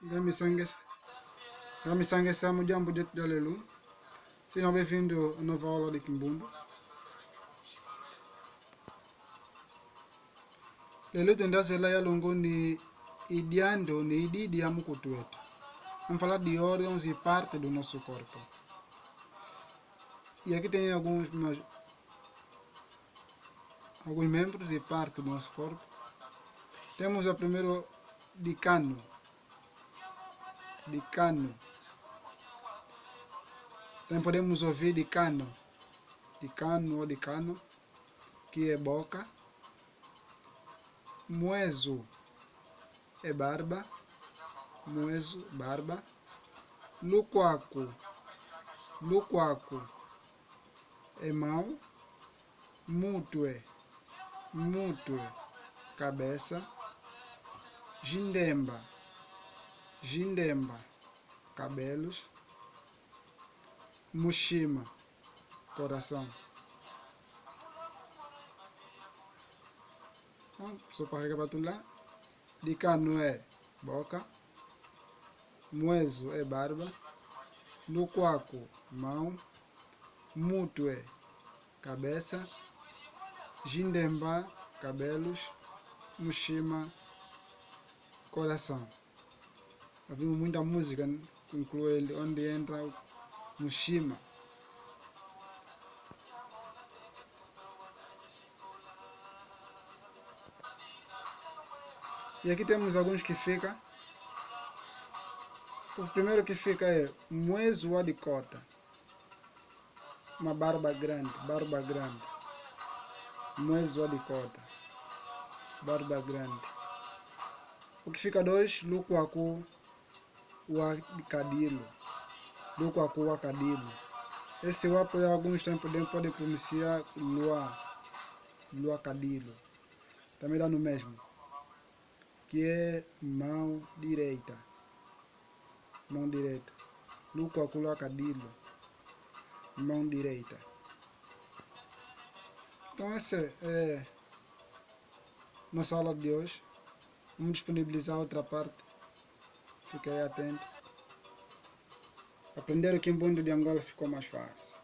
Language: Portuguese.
Gamisangue Samu Jambo de Dalelu. Sejam bem-vindos à nova aula de Kimbundu. Lelo tendazela ya longo ni idiando ni ididi ya mukutu wetu. Vamos falar de órgãos e parte do nosso corpo. E aqui tem alguns membros e parte do nosso corpo. Temos o primeiro de cano. Também podemos ouvir de cano, ou de cano, que é boca. Mueso é barba. Luquaco é mão. Mutue, cabeça. Gindemba, cabelos. Mushima, coração. Então, só para recapitular, de cano é boca. Mueso é barba. Luquaco, mão. Mutue, cabeça. Gindemba, cabelos. Mushima, coração. Ouvimos muita música, inclui onde entra o Mushima. E aqui temos alguns que ficam. O primeiro que fica é Mueso de cota. Uma barba grande. Mueso de cota. Barba grande. O que fica dois, Luquacu Cadilo. Esse o apoio alguns tempos pode pronunciar Lua Cadilo. Também dá no mesmo. Que é mão direita. Luquacu Cadilo. Mão direita. Então essa é nossa aula de hoje. Vamos disponibilizar outra parte. Fique aí atento. Aprender o Kimbundu de Angola ficou mais fácil.